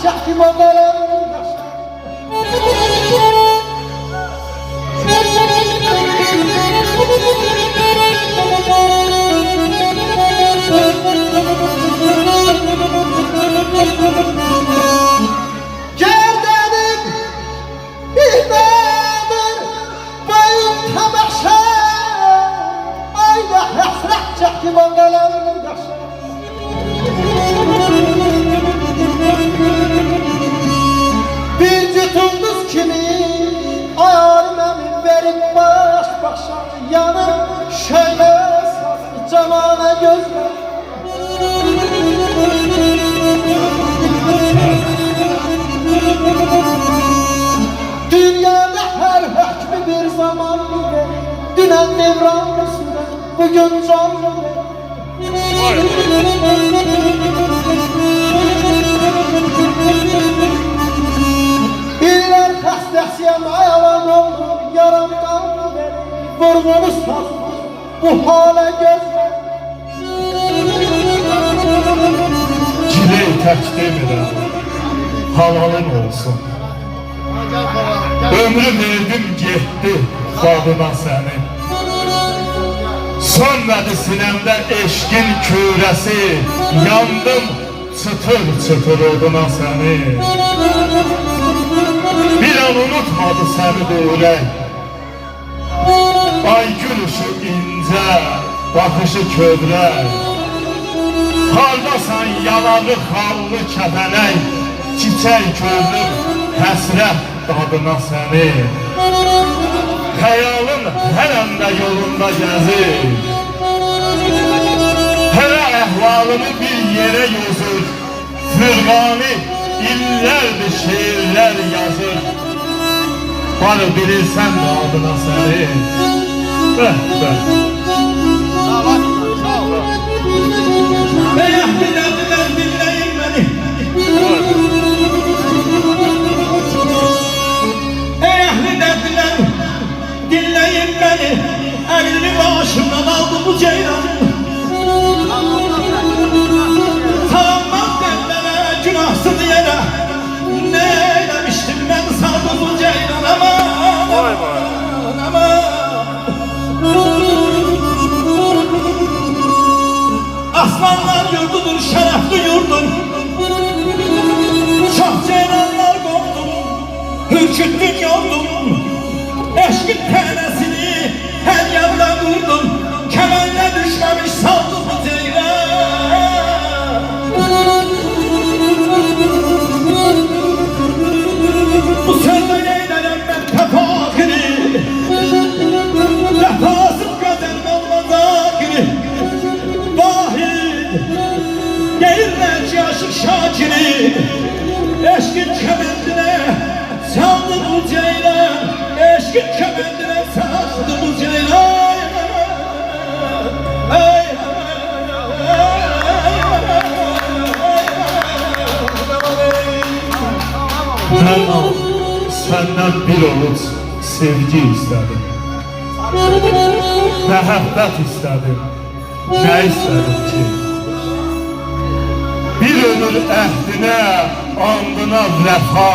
çəkdim o qələmin yaşına. Gel dedim, bilmedir bayım tamaşa. Ayda həsrət çəkdim o qələmin yaşına. Bir cütündüz kimi alimemi verip baş başa yanıp şöyle sazlı camana gözler. Dünyada her hükmü bir zaman verir. Dünen devran üstüne bugün can verir. İller xəstəsiyəm ayalan oldum, yaram qanlı verir. Vurğunu salmış bu halə gözlər. Ciley tək demirəm, halalın olsun. Ömrü verdim getdi dadına sənin. Sönmədi sinəmdə eşqin kürəsi, yandım çıtır çıtır oduna səni. Bir an unutmadı səni de ürək. Ay gülüşü incə, bakışı kövrək. Hardasan yanağı xallı kəpənək, çiçək kördüm həsrət dadına səni. Xəyalın hər əndə yolunda gəzir. Hər əhvalını bir yerə yozur. Fırqani illərdir şeirlər yazır. Var bilirsən də adına səni. Bəh. Ey əhli dərdilər dinləyin məni. Ey əhli dərdilər dinləyin məni. Əlini başımdan aldı bu ceylan. Sağlanmaz dərdlərə günahsız yerə. Ne eylemiştim ben saldı bu ceylan. Aman aman. Aslanlar yurdudur, şərəfli yurdum. Şah ceylanlar qovdum, hürküttün yoldum. Eşkin tənesini hər yanda vurdum. Kəməndə düşməmiş saldı bu ceylan. Bu sözlə eylənəm mən təfakiri. Vəfasız gözəlim olmaz akiri. Gelirler ki aşık şakiri. Eşkin kemendine saldı bu ceylan. Eşkin kemendine saldı bu ceylan. Ben senden bir olup sevgi istedim. Məhəbbət istedim. Ne istedim ki? Bir ömür əhdinə, andına vəfa,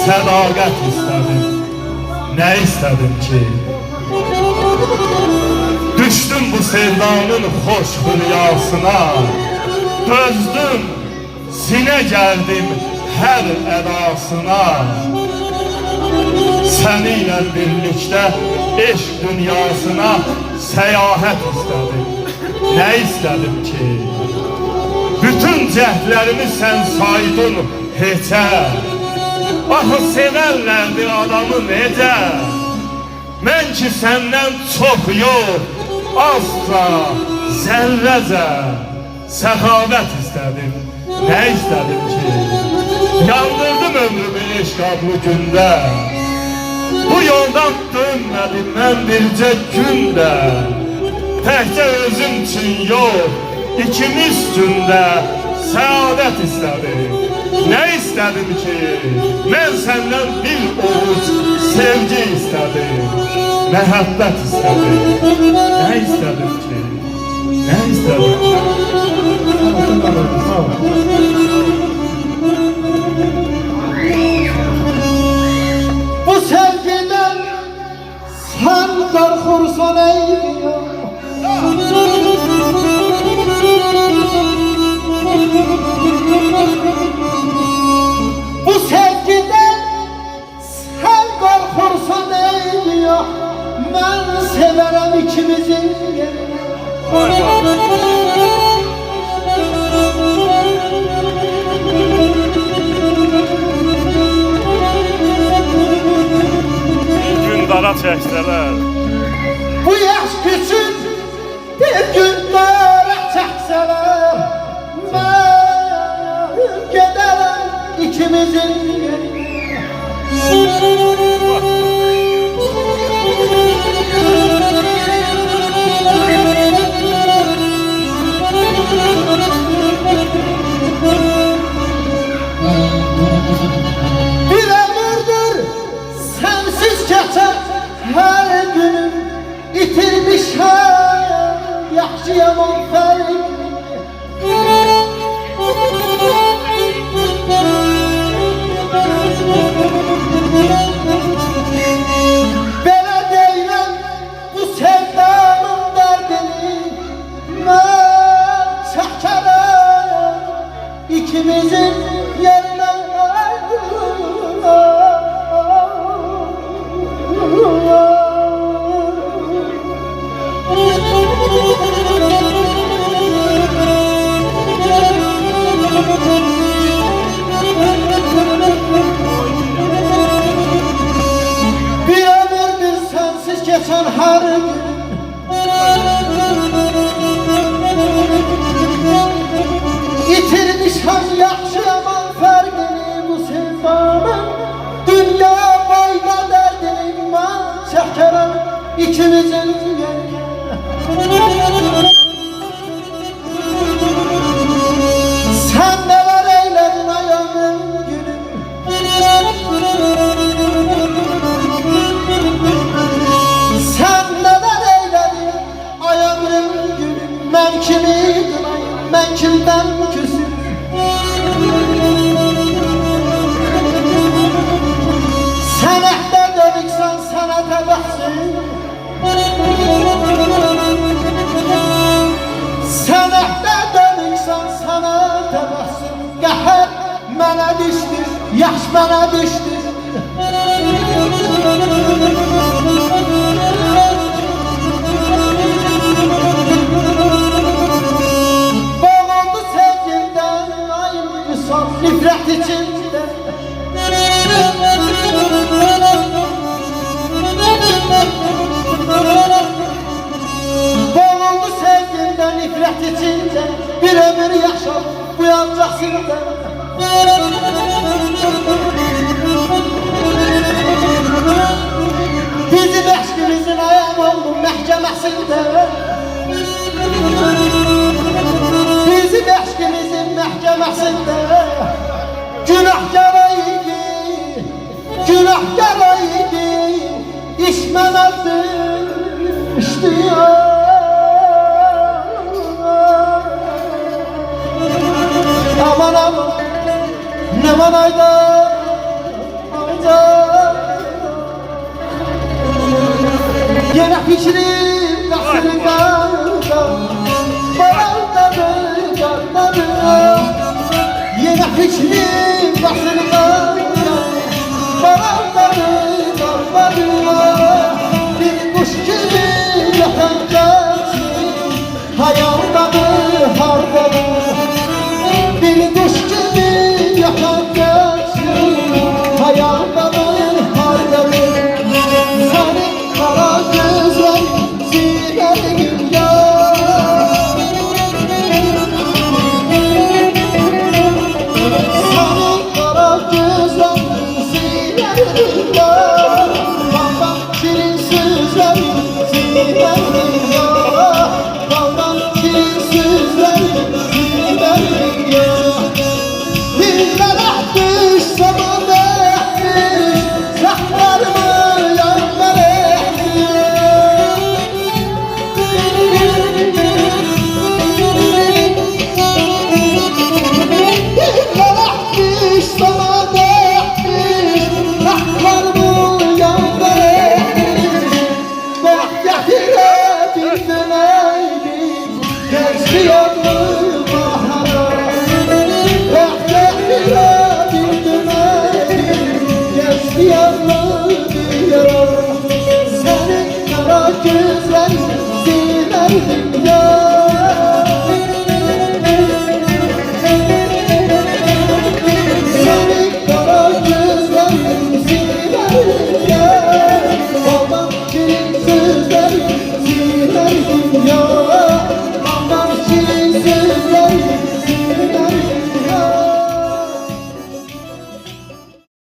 sədaqət istedim. Ne istedim ki? Düşdüm bu sevdanın xoş hülyasına, dözdüm, sinə gəldim hər ədasına. Səninlə birlikdə eşq dünyasına səyahət istedim. Ne istedim ki? Bütün cəhdlərimi sən saydın heçə. Axı sevərlərdi adamı necə? Mən ki səndən çox yox, asla, zərrəcə səxavət istedim. Ne istedim ki? Yandırdım ömrümü eşq adlı gündə. Bu yoldan dönmədim mən bircə gündə. Təkcə özüm üçün yox, İkimiz üstünde saadet istedim. Ne istedim ki? Ben senden bir ovuç sevgi istedim. Məhəbbət istedim. Ne istedim ki? Ne istedim ki? Sağ ol. Bəstələr. Bu yaş küçük bir gün dörək çəksələr mən gedərəm ikimizin bir ömürdür sensiz geçer her günüm itirmişəm yaxşı yaman fərqini belə deyiləm bu sevdanın dərdini mən çəkərəm ikimizin yerinə bir ömürdür sensiz geçen her gün yitirmişəm yaxşı yaman fərqini bu sevdanın dünya boyda dərdini mən çəkərəm ikimizin yerinə sen neler eyledin ay ömrüm gülüm sen neler eyledin ay ömrüm gülüm ben kimiydim ay ben kimden küsüm senette dönüksen senete baksın senette dönüksen senete baksın qəhər mənə düşdü yaş mənə düşdü boğuldu sevgimdən ay vüsal nifrət içində boğuldu sevgimdən nifrət içində bir ömür yaşa uyancaksın da bizim eşkimizin ayağım oldu məhkəməsində bizim eşkimizin məhkəməsində günahkara idi günahkara idi iş mənə düşdü aman aman ne man ayda ayda yine fikrim nasıl kaldı bağladı kalmadı yine fikrim nasıl kaldı bağladı kalmadı bir kuş gibi yatacaksın hayaldadır hardadır bir kuş gibi yatacaksın hayaldadır hardadır senin kara gözler silerim ya senin kara gözler silerim ya baldan şirin sözler silerim ya baldan şirin sözler silerim ya dillere düş zamana düş zahlarımı yanlara dillere düş zamana düş zahlarımı yanlara bak getire bildireydim gençli yanlı bahara bak getire bildireydim gençli yanlı diyara senin kara gözlerin silerdim ya